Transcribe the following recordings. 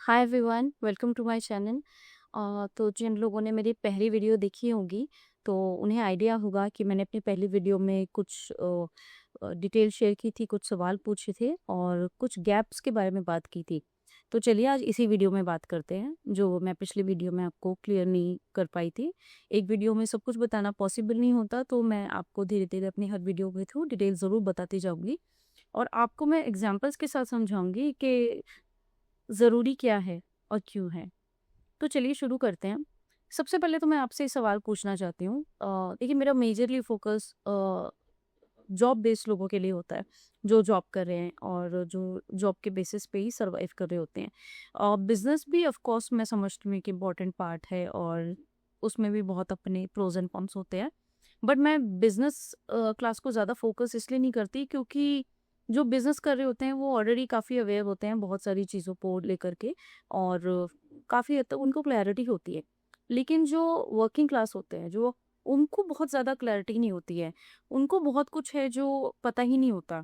Hi everyone, welcome to my channel. तो जिन लोगों ने मेरी पहली वीडियो देखी होगी तो उन्हें आइडिया होगा कि मैंने अपनी पहली वीडियो में कुछ डिटेल शेयर की थी, कुछ सवाल पूछे थे और कुछ गैप्स के बारे में बात की थी। तो चलिए आज इसी वीडियो में बात करते हैं जो मैं पिछली वीडियो में आपको क्लियर नहीं कर पाई थी। एक वीडियो में सब कुछ बताना पॉसिबल नहीं होता, तो मैं आपको धीरे धीरे अपनी हर वीडियो के थ्रू डिटेल ज़रूर बताती जाऊँगी और आपको मैं एग्जांपल्स के साथ समझाऊंगी कि ज़रूरी क्या है और क्यों है। तो चलिए शुरू करते हैं। सबसे पहले तो मैं आपसे एक सवाल पूछना चाहती हूँ। देखिए, मेरा मेजरली फ़ोकस जॉब बेस्ड लोगों के लिए होता है, जो जॉब कर रहे हैं और जो जॉब के बेसिस पे ही सर्वाइव कर रहे होते हैं। बिज़नेस भी ऑफ कोर्स मैं समझती हूँ कि इम्पोर्टेंट पार्ट है और उसमें भी बहुत अपने प्रोज़ एंड कॉन्स होते हैं। बट मैं बिज़नेस क्लास को ज़्यादा फ़ोकस इसलिए नहीं करती क्योंकि जो बिज़नेस कर रहे होते हैं वो ऑलरेडी काफ़ी अवेयर होते हैं बहुत सारी चीज़ों को लेकर के और काफ़ी हद तक उनको क्लैरिटी होती है। लेकिन जो वर्किंग क्लास होते हैं, जो उनको बहुत ज़्यादा क्लैरिटी नहीं होती है। उनको बहुत कुछ है जो पता ही नहीं होता।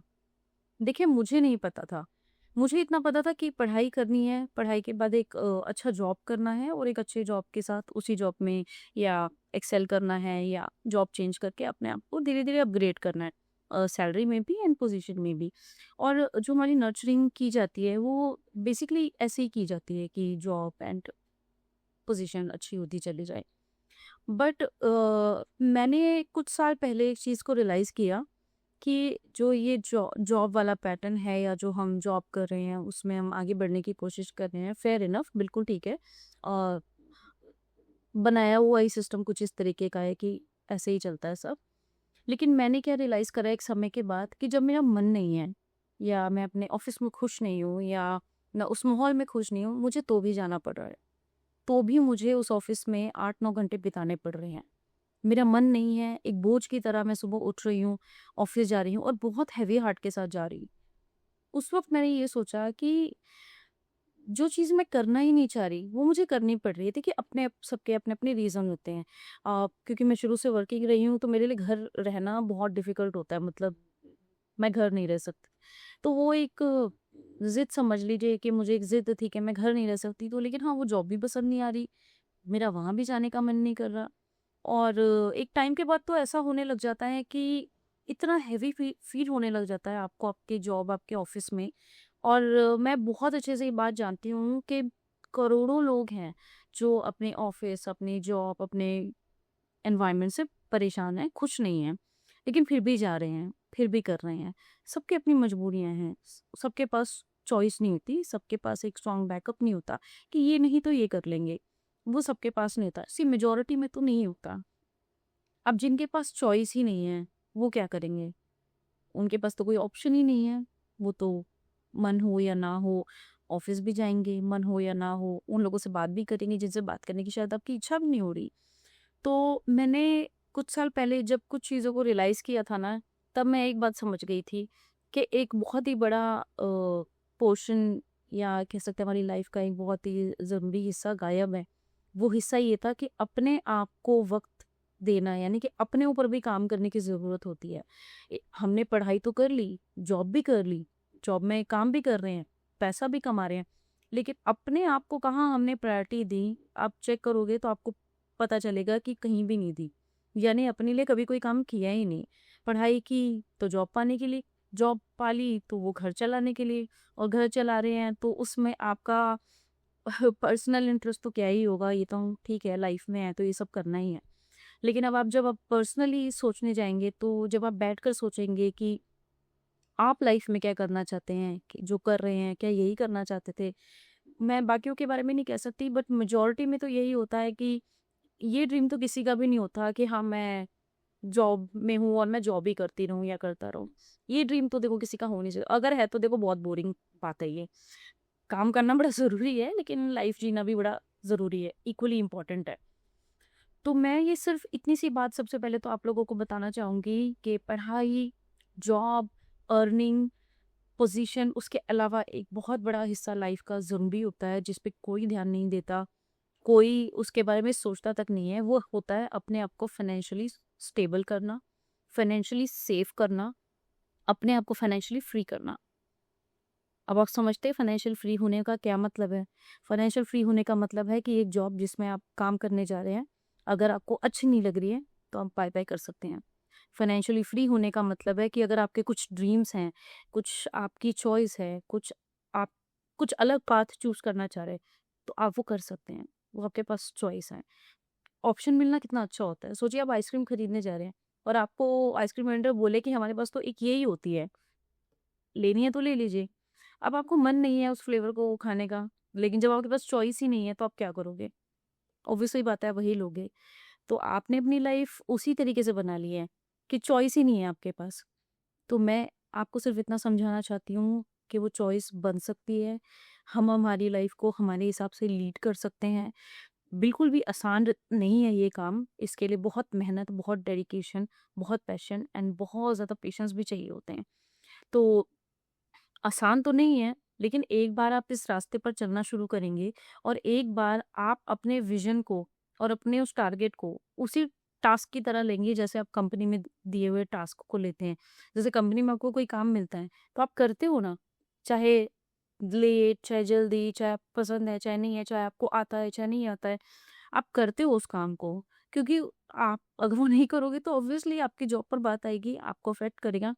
देखिए, मुझे नहीं पता था। मुझे इतना पता था कि पढ़ाई करनी है, पढ़ाई के बाद एक अच्छा जॉब करना है और एक अच्छे जॉब के साथ उसी जॉब में या एक्सेल करना है या जॉब चेंज करके अपने आप को धीरे-धीरे अपग्रेड करना है। सैलरी में भी एंड पोज़ीशन में भी। और जो हमारी नर्चरिंग की जाती है वो बेसिकली ऐसे ही की जाती है कि जॉब एंड पोज़ीशन अच्छी होती चली जाए। बट मैंने कुछ साल पहले एक चीज़ को रियलाइज़ किया कि जो ये जॉब वाला पैटर्न है या जो हम जॉब कर रहे हैं उसमें हम आगे बढ़ने की कोशिश कर रहे हैं, फेयर इनफ, बिल्कुल ठीक है। अ, बनाया हुआ ही सिस्टम कुछ इस तरीके का है कि ऐसे ही चलता है सब। लेकिन मैंने क्या रियलाइज़ करा एक समय के बाद कि जब मेरा मन नहीं है या मैं अपने ऑफिस में खुश नहीं हूँ या मैं उस माहौल में खुश नहीं हूँ, मुझे तो भी जाना पड़ रहा है। तो भी मुझे उस ऑफिस में 8-9 घंटे बिताने पड़ रहे हैं। मेरा मन नहीं है, एक बोझ की तरह मैं सुबह उठ रही हूँ, ऑफ़िस जा रही हूँ और बहुत हेवी हार्ट के साथ जा रही हूँ। उस वक़्त मैंने ये सोचा कि जो चीज़ मैं करना ही नहीं चाह रही, वो मुझे करनी पड़ रही है। देखिए, सबके अपने-अपने रीज़न होते हैं। क्योंकि मैं शुरू से वर्किंग रही हूँ, तो मेरे लिए घर रहना बहुत डिफ़िकल्ट होता है, मतलब मैं घर नहीं रह सकती। तो वो एक ज़िद समझ लीजिए कि मुझे एक ज़िद थी कि मैं घर नहीं रह सकती, तो लेकिन हाँ, वो जॉब भी पसंद नहीं आ रही, मेरा वहाँ भी जाने का मन नहीं कर रहा। और एक टाइम के बाद तो ऐसा होने लग जाता है कि इतना हैवी फील होने लग जाता है आपको, आपके जॉब, आपके ऑफिस में। और मैं बहुत अच्छे से ये बात जानती हूँ कि करोड़ों लोग हैं जो अपने ऑफिस, अपनी जॉब, अपने एनवायरनमेंट से परेशान हैं, खुश नहीं हैं, लेकिन फिर भी जा रहे हैं, फिर भी कर रहे हैं। सबकी अपनी मजबूरियां हैं, सबके पास चॉइस नहीं होती, सबके पास एक स्ट्रॉन्ग बैकअप नहीं होता कि ये नहीं तो ये कर लेंगे। वो सबके पास नहीं होता, सी मेजोरिटी में तो नहीं होता। अब जिनके पास चॉइस ही नहीं है, वो क्या करेंगे? उनके पास तो कोई ऑप्शन ही नहीं है। वो तो मन हो या ना हो, ऑफ़िस भी जाएँगे, मन हो या ना हो, उन लोगों से बात भी करेंगे जिनसे बात करने की शायद आपकी इच्छा भी नहीं हो रही। तो मैंने कुछ साल पहले जब कुछ चीज़ों को रियलाइज़ किया था ना, तब मैं एक बात समझ गई थी कि एक बहुत ही बड़ा पोर्शन या कह सकते हैं हमारी लाइफ़ का एक बहुत ही ज़रूरी हिस्सा गायब है। वो हिस्सा ये था कि अपने आप को वक़्त देना, यानी कि अपने ऊपर भी काम करने की ज़रूरत होती है। हमने पढ़ाई तो कर ली, जॉब भी कर ली, जॉब में काम भी कर रहे हैं, पैसा भी कमा रहे हैं, लेकिन अपने आप को कहाँ हमने प्रायोरिटी दी, आप चेक करोगे तो आपको पता चलेगा कि कहीं भी नहीं दी। यानी अपने लिए कभी कोई काम किया ही नहीं। पढ़ाई की तो जॉब पाने के लिए, जॉब पा ली तो वो घर चलाने के लिए, और घर चला रहे हैं तो उसमें आपका पर्सनल इंटरेस्ट तो क्या ही होगा, ये तो ठीक है, लाइफ में है तो ये सब करना ही है। लेकिन अब आप पर्सनली सोचने जाएँगे, तो जब आप बैठकर सोचेंगे कि आप लाइफ में क्या करना चाहते हैं, कि जो कर रहे हैं, क्या यही करना चाहते थे? मैं बाकियों के बारे में नहीं कह सकती, बट मेजॉरिटी में तो यही होता है कि ये ड्रीम तो किसी का भी नहीं होता कि हाँ, मैं जॉब में हूँ और मैं जॉब ही करती रहूँ या करता रहूँ। ये ड्रीम तो देखो किसी का हो नहीं चाहिए। अगर है तो देखो बहुत बोरिंग बात है ये। काम करना बड़ा ज़रूरी है, लेकिन लाइफ जीना भी बड़ा ज़रूरी है, इक्वली इम्पोर्टेंट है। तो मैं ये सिर्फ़ इतनी सी बात सबसे पहले तो आप लोगों को बताना चाहूँगी कि पढ़ाई, जॉब, अर्निंग, पोज़ीशन, उसके अलावा एक बहुत बड़ा हिस्सा लाइफ़ का ज़रूरी होता है जिस पे कोई ध्यान नहीं देता, कोई उसके बारे में सोचता तक नहीं है। वो होता है अपने आप को फ़ाइनेंशियली स्टेबल करना, फ़ाइनेंशियली सेफ करना, अपने आप को फ़ाइनेंशियली फ्री करना। अब आप समझते हैं फाइनेंशियल फ्री होने का क्या मतलब है? फाइनेंशियल फ्री होने का मतलब है कि एक जॉब जिसमें आप काम करने जा रहे हैं, अगर आपको अच्छी नहीं लग रही है, तो आप बाय-बाय कर सकते हैं। फाइनेंशियली फ्री होने का मतलब है कि अगर आपके कुछ ड्रीम्स हैं, कुछ आपकी चॉइस है, आप कुछ अलग पाथ चूज़ करना चाह रहे हैं, तो आप वो कर सकते हैं। वो आपके पास चॉइस है। ऑप्शन मिलना कितना अच्छा होता है। सोचिए आप आइसक्रीम खरीदने जा रहे हैं और आपको आइसक्रीम वेंडर बोले कि हमारे पास तो एक ये ही होती है, लेनी है तो ले लीजिए। अब आपको मन नहीं है उस फ्लेवर को खाने का, लेकिन जब आपके पास चॉइस ही नहीं है तो आप क्या करोगे? ऑब्वियस सी बात है, वही लोगे। तो आपने अपनी लाइफ उसी तरीके से बना ली है कि चॉइस ही नहीं है आपके पास। तो मैं आपको सिर्फ इतना समझाना चाहती हूँ कि वो चॉइस बन सकती है। हम हमारी लाइफ को हमारे हिसाब से लीड कर सकते हैं। बिल्कुल भी आसान नहीं है ये काम। इसके लिए बहुत मेहनत, बहुत डेडिकेशन, बहुत पैशन एंड बहुत ज़्यादा पेशेंस भी चाहिए होते हैं। तो आसान तो नहीं है, लेकिन एक बार आप इस रास्ते पर चलना शुरू करेंगे और एक बार आप अपने विज़न को और अपने उस टारगेट को उसी टास्क की तरह लेंगे जैसे आप कंपनी में दिए हुए टास्क को लेते हैं। जैसे कंपनी में आपको कोई काम मिलता है, तो आप करते हो ना, चाहे लेट, चाहे जल्दी, चाहे आपको पसंद है, चाहे नहीं है, चाहे आपको आता है, चाहे नहीं आता है, आप करते हो उस काम को। क्योंकि आप अगर वो नहीं करोगे तो ऑब्वियसली आपकी जॉब पर बात आएगी, आपको अफ़ेक्ट करेगा।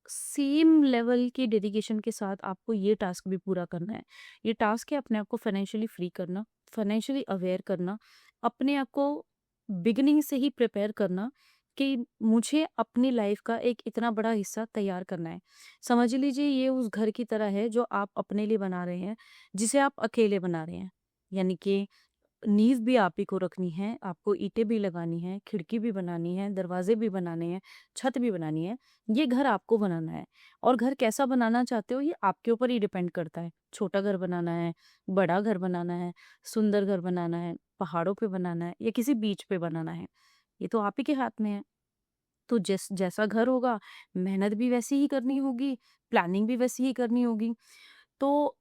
सेम लेवल की डेडिकेशन के साथ आपको ये टास्क भी पूरा करना है। ये टास्क है अपने आप को फाइनेंशियली फ्री करना, फाइनेंशियली अवेयर करना, अपने आप को बिगिनिंग से ही प्रिपेयर करना कि मुझे अपनी लाइफ का एक इतना बड़ा हिस्सा तैयार करना है। समझ लीजिए ये उस घर की तरह है जो आप अपने लिए बना रहे हैं, जिसे आप अकेले बना रहे हैं। यानी कि नींव भी आप ही को रखनी है, आपको ईंटें भी लगानी है, खिड़की भी बनानी है, दरवाजे भी बनाने हैं, छत भी बनानी है। ये घर आपको बनाना है और घर कैसा बनाना चाहते हो ये आपके ऊपर ही डिपेंड करता है। छोटा घर बनाना है, बड़ा घर बनाना है, सुंदर घर बनाना है, पहाड़ों पे बनाना है या किसी बीच पे बनाना है, ये तो आप ही के हाथ में है। तो जैसा घर होगा, मेहनत भी वैसी ही करनी होगी, प्लानिंग भी वैसी ही करनी होगी। तो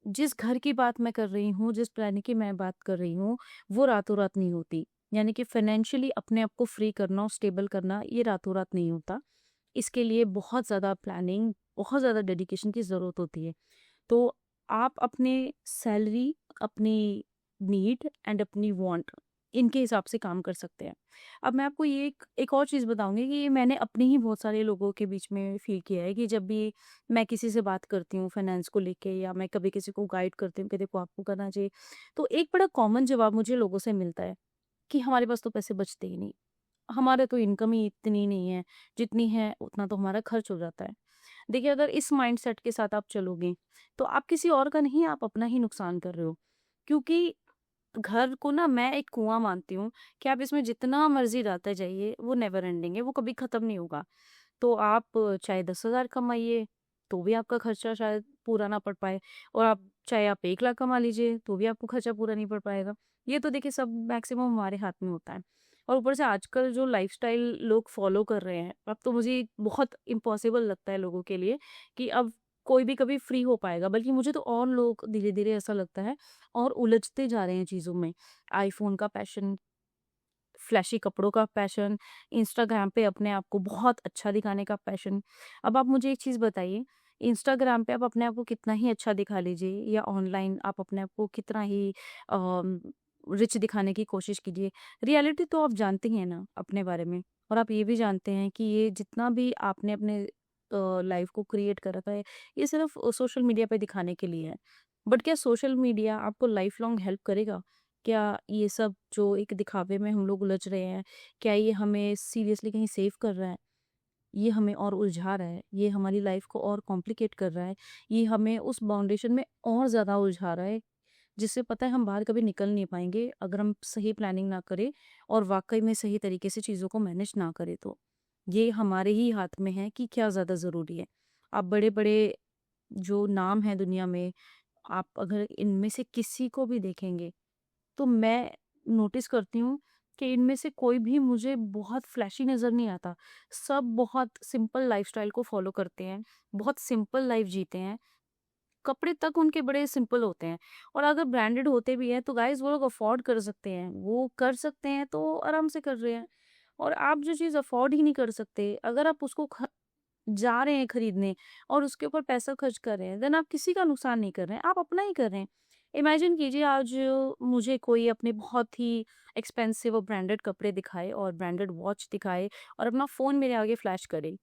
जिस घर की बात मैं कर रही हूँ, जिस प्लानिंग की मैं बात कर रही हूँ, वो रातों-रात नहीं होती। यानी कि फाइनेंशियली अपने आप को फ्री करना और स्टेबल करना, ये रातों-रात नहीं होता। इसके लिए बहुत ज़्यादा प्लानिंग, बहुत ज़्यादा डेडिकेशन की ज़रूरत होती है। तो आप अपने सैलरी, अपनी नीड एंड अपनी वांट इनके हिसाब से काम कर सकते हैं। अब मैं आपको ये एक और चीज़ बताऊँगी कि ये मैंने अपने ही बहुत सारे लोगों के बीच में फ़ील किया है कि जब भी मैं किसी से बात करती हूँ फाइनेंस को लेके या मैं कभी किसी को गाइड करती हूँ कि देखो आपको करना चाहिए, तो एक बड़ा कॉमन जवाब मुझे लोगों से मिलता है कि हमारे पास तो पैसे बचते ही नहीं। हमारे तो इनकम ही इतनी नहीं है, जितनी है उतना तो हमारा खर्च हो जाता है। देखिए अगर इस माइंडसेट के साथ आप चलोगे, तो आप किसी और का नहीं, आप अपना ही नुकसान कर रहे हो। क्योंकि घर को ना मैं एक कुआँ मानती हूँ कि आप इसमें जितना मर्ज़ी डालते जाइए, वो नेवर एंडिंग है, वो कभी ख़त्म नहीं होगा। तो आप चाहे 10,000 कमाइए, तो भी आपका खर्चा शायद पूरा ना पड़ पाए और आप चाहे आप 1 लाख कमा लीजिए, तो भी आपको खर्चा पूरा नहीं पड़ पाएगा। ये तो देखिए सब मैक्सिमम हमारे हाथ में होता है। और ऊपर से आजकल जो लाइफ़स्टाइल लोग फ़ॉलो कर रहे हैं, अब तो मुझे बहुत इम्पॉसिबल लगता है लोगों के लिए कि अब कोई भी कभी फ्री हो पाएगा। बल्कि मुझे तो और लोग धीरे-धीरे ऐसा लगता है और उलझते जा रहे हैं चीज़ों में। आईफ़ोन का पैशन, फ्लैशी कपड़ों का पैशन, इंस्टाग्राम पे अपने आप को बहुत अच्छा दिखाने का पैशन। अब आप मुझे एक चीज़ बताइए, इंस्टाग्राम पे आप अपने आप को कितना ही अच्छा दिखा लीजिए या ऑनलाइन आप अपने आप को कितना ही रिच दिखाने की कोशिश कीजिए, रियलिटी तो आप जानते ही हैं ना अपने बारे में। और आप ये भी जानते हैं कि ये जितना भी आपने अपने लाइफ को क्रिएट कर रखा है, ये सिर्फ सोशल मीडिया पे दिखाने के लिए है। बट क्या सोशल मीडिया आपको लाइफ लॉन्ग हेल्प करेगा? क्या ये सब जो एक दिखावे में हम लोग उलझ रहे हैं, क्या ये हमें सीरियसली कहीं सेव कर रहा है? ये हमें और उलझा रहा है, ये हमारी लाइफ को और कॉम्प्लिकेट कर रहा है, ये हमें उस बाउंडेशन में और ज़्यादा उलझा रहा है, जिससे पता है हम बाहर कभी निकल नहीं पाएँगे अगर हम सही प्लानिंग ना करें और वाक़ई में सही तरीके से चीज़ों को मैनेज ना करें तो। ये हमारे ही हाथ में है कि क्या ज़्यादा ज़रूरी है। आप बड़े-बड़े जो नाम हैं दुनिया में, आप अगर इनमें से किसी को भी देखेंगे तो मैं नोटिस करती हूँ कि इनमें से कोई भी मुझे बहुत फ्लैशी नज़र नहीं आता। सब बहुत सिंपल लाइफ़स्टाइल को फ़ॉलो करते हैं, बहुत सिंपल लाइफ़ जीते हैं। कपड़े तक उनके बड़े सिंपल होते हैं और अगर ब्रांडेड होते भी हैं तो गाइज़ वो लोग अफ़ोर्ड कर सकते हैं। वो कर सकते हैं तो आराम से कर रहे हैं और आप जो चीज़ अफ़ोर्ड ही नहीं कर सकते, अगर आप उसको जा रहे हैं खरीदने और उसके ऊपर पैसा खर्च कर रहे हैं, देन आप किसी का नुकसान नहीं कर रहे हैं, आप अपना ही कर रहे हैं। इमेजिन कीजिए आज मुझे कोई अपने बहुत ही एक्सपेंसिव और ब्रांडेड कपड़े दिखाए और ब्रांडेड वॉच दिखाए और अपना फ़ोन मेरे आगे फ्लैश करे।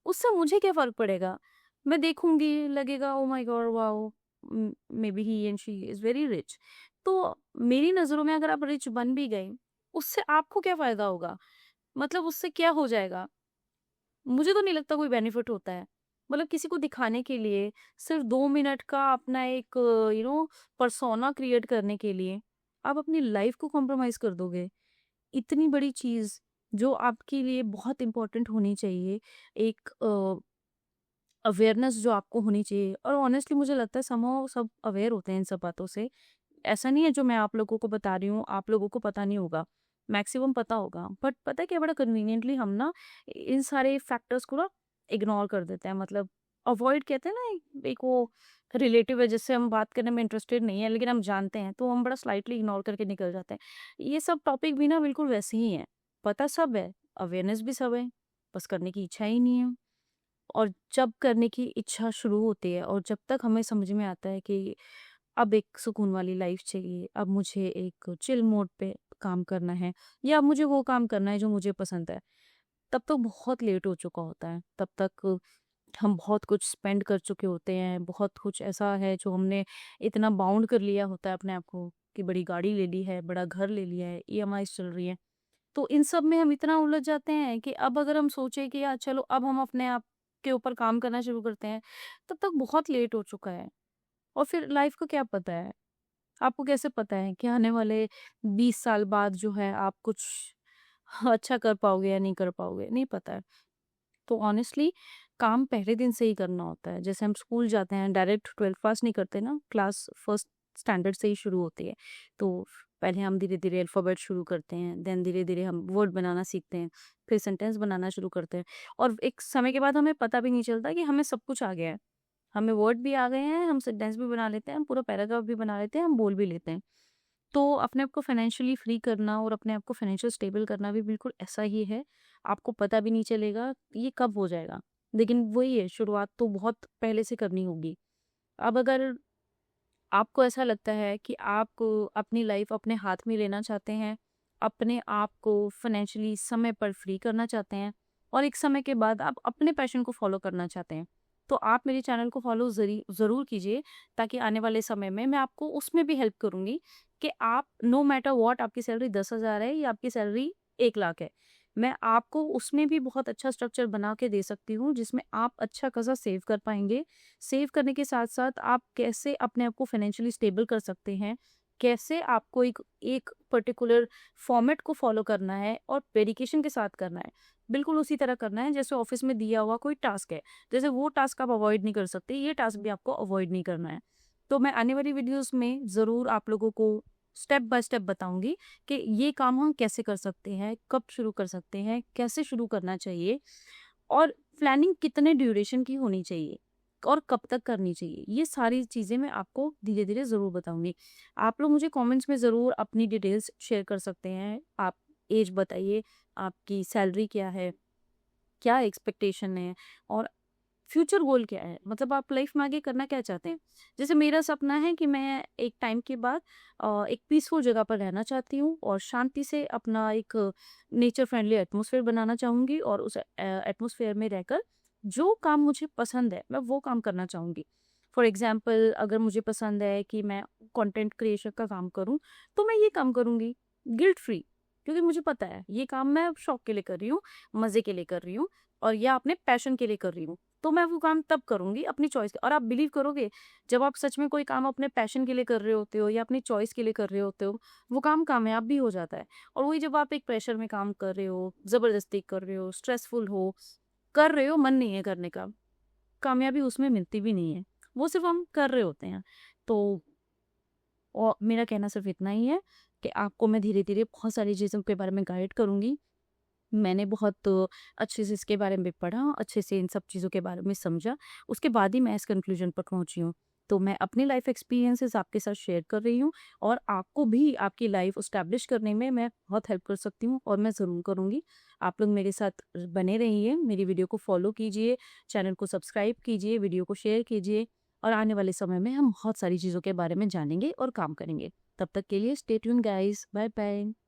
उससे मुझे क्या फ़र्क पड़ेगा? मैं देखूँगी, लगेगा oh my God wow! May be he and she is very rich. तो मेरी नज़रों में अगर आप रिच बन भी गए, उससे आपको क्या फ़ायदा होगा? मतलब उससे क्या हो जाएगा? मुझे तो नहीं लगता कोई बेनिफिट होता है। मतलब किसी को दिखाने के लिए सिर्फ़ 2 मिनट का अपना एक पर्सोना क्रिएट करने के लिए आप अपनी लाइफ़ को कॉम्प्रोमाइज़ कर दोगे। इतनी बड़ी चीज़ जो आपके लिए बहुत इम्पोर्टेंट होनी चाहिए, एक अवेयरनेस जो आपको होनी चाहिए और ऑनेस्टली मुझे लगता है समहाउ सब अवेयर होते हैं इन सब बातों से। ऐसा नहीं है जो मैं आप लोगों को बता रही हूँ, आप लोगों को पता नहीं होगा। मैक्सिमम पता होगा। बट पता है क्या बड़ा कन्वीनिएंटली हम ना इन सारे फैक्टर्स को ना इग्नोर कर देते हैं। मतलब अवॉइड कहते हैं ना एक वो रिलेटिव है जिससे हम बात करने में इंटरेस्टेड नहीं है लेकिन हम जानते हैं तो हम बड़ा स्लाइटली इग्नोर करके निकल जाते हैं। ये सब टॉपिक भी ना बिल्कुल वैसे ही हैं। पता सब है, अवेयरनेस भी सब है, बस करने की इच्छा ही नहीं है। और जब करने की इच्छा शुरू होती है और जब तक हमें समझ में आता है कि अब एक सुकून वाली लाइफ चाहिए, अब मुझे एक चिल मोड पे काम करना है या अब मुझे वो काम करना है जो मुझे पसंद है, तब तो बहुत लेट हो चुका होता है। तब तक हम बहुत कुछ स्पेंड कर चुके होते हैं, बहुत कुछ ऐसा है जो हमने इतना बाउंड कर लिया होता है अपने आप को कि बड़ी गाड़ी ले ली है, बड़ा घर ले लिया है, ईएमआईज़ चल रही हैं। तो इन सब में हम इतना उलझ जाते हैं कि अब अगर हम सोचे कि यार चलो अब हम अपने आप के ऊपर काम करना शुरू करते हैं, तब तक बहुत लेट हो चुका है। और फिर लाइफ का क्या पता है? आपको कैसे पता है कि आने वाले 20 साल बाद जो है आप कुछ अच्छा कर पाओगे या नहीं कर पाओगे? नहीं पता है। तो ऑनेस्टली काम पहले दिन से ही करना होता है। जैसे हम स्कूल जाते हैं डायरेक्ट 12th पास नहीं करते ना, क्लास फर्स्ट स्टैंडर्ड से ही शुरू होती है। तो पहले हम धीरे-धीरे अल्फ़ाबेट शुरू करते हैं, देन धीरे-धीरे हम वर्ड बनाना सीखते हैं, फिर सेंटेंस बनाना शुरू करते हैं और एक समय के बाद हमें पता भी नहीं चलता कि हमें सब कुछ आ गया है। हमें वर्ड भी आ गए हैं, हम सेंटेंस भी बना लेते हैं, हम पूरा पैराग्राफ भी बना लेते हैं, हम बोल भी लेते हैं। तो अपने आप को फाइनेंशियली फ्री करना और अपने आप को फाइनेंशियल स्टेबल करना भी बिल्कुल ऐसा ही है। आपको पता भी नहीं चलेगा ये कब हो जाएगा। लेकिन वही है शुरुआत तो बहुत पहले से करनी होगी। अब अगर आपको ऐसा लगता है कि आप अपनी लाइफ अपने हाथ में लेना चाहते हैं, अपने आप को फाइनेंशियली समय पर फ्री करना चाहते हैं और एक समय के बाद आप अपने पैशन को फॉलो करना चाहते हैं, तो आप मेरे चैनल को फॉलो ज़रूर कीजिए ताकि आने वाले समय में मैं आपको उसमें भी हेल्प करूँगी कि आप नो मैटर व्हाट आपकी सैलरी 10,000 है या आपकी सैलरी 1 लाख है। मैं आपको उसमें भी बहुत अच्छा स्ट्रक्चर बना के दे सकती हूँ जिसमें आप अच्छा खासा सेव कर पाएँगे। सेव करने के साथ-साथ आप कैसे अपने आप को फाइनेंशियली स्टेबल कर सकते हैं, कैसे आपको एक एक पर्टिकुलर फॉर्मेट को फ़ॉलो करना है और डेडिकेशन के साथ करना है। बिल्कुल उसी तरह करना है जैसे ऑफ़िस में दिया हुआ कोई टास्क है। जैसे वो टास्क आप अवॉइड नहीं कर सकते, ये टास्क भी आपको अवॉइड नहीं करना है। तो मैं आने वाली वीडियोज़ में ज़रूर आप लोगों को स्टेप बाय स्टेप बताऊँगी कि ये काम हम कैसे कर सकते हैं, कब शुरू कर सकते हैं, कैसे शुरू करना चाहिए और प्लानिंग कितने ड्यूरेशन की होनी चाहिए और कब तक करनी चाहिए। ये सारी चीज़ें मैं आपको धीरे-धीरे ज़रूर बताऊँगी। आप लोग मुझे कमेंट्स में ज़रूर अपनी डिटेल्स शेयर कर सकते हैं। आप एज बताइए, आपकी सैलरी क्या है, क्या एक्सपेक्टेशन है और फ्यूचर गोल क्या है? मतलब आप लाइफ में आगे करना क्या चाहते हैं? जैसे मेरा सपना है कि मैं एक टाइम के बाद एक पीसफुल जगह पर रहना चाहती हूँ और शांति से अपना एक नेचर फ्रेंडली एटमॉस्फेयर बनाना चाहूँगी और उस एटमॉस्फेयर में रहकर जो काम मुझे पसंद है, मैं वो काम करना चाहूँगी। फॉर एग्ज़ाम्पल अगर मुझे पसंद है कि मैं कंटेंट क्रिएशन का काम करूँ, तो मैं ये काम करूँगी गिल्ट फ्री क्योंकि मुझे पता है ये काम मैं शौक के लिए कर रही हूँ, मज़े के लिए कर रही हूँ और या अपने पैशन के लिए कर रही हूँ। तो मैं वो काम तब करूँगी अपनी चॉइस का और आप बिलीव करोगे जब आप सच में कोई काम अपने पैशन के लिए कर रहे होते हो या अपनी चॉइस के लिए कर रहे होते हो, वो काम कामयाब भी हो जाता है। और वही जब आप एक प्रेशर में काम कर रहे हो, ज़बरदस्ती कर रहे हो, स्ट्रेसफुल हो, कर रहे हो, मन नहीं है करने का, कामयाबी उसमें मिलती भी नहीं है। वो सिर्फ़ हम कर रहे होते हैं। तो मेरा कहना सिर्फ़ इतना ही है कि आपको मैं धीरे-धीरे बहुत सारी चीज़ों के बारे में गाइड करूँगी। मैंने बहुत अच्छे से इसके बारे में पढ़ा, अच्छे से इन सब चीज़ों के बारे में समझा, उसके बाद ही मैं इस कन्क्लूज़न पर पहुँची हूँ। तो मैं अपनी लाइफ एक्सपीरियंसेस आपके साथ शेयर कर रही हूँ और आपको भी आपकी लाइफ एस्टैब्लिश करने में मैं बहुत हेल्प कर सकती हूँ और मैं ज़रूर करूँगी। आप लोग मेरे साथ बने रहिए, मेरी वीडियो को फॉलो कीजिए, चैनल को सब्सक्राइब कीजिए, वीडियो को शेयर कीजिए और आने वाले समय में हम बहुत सारी चीज़ों के बारे में जानेंगे और काम करेंगे। तब तक के लिए stay tuned guys, bye bye.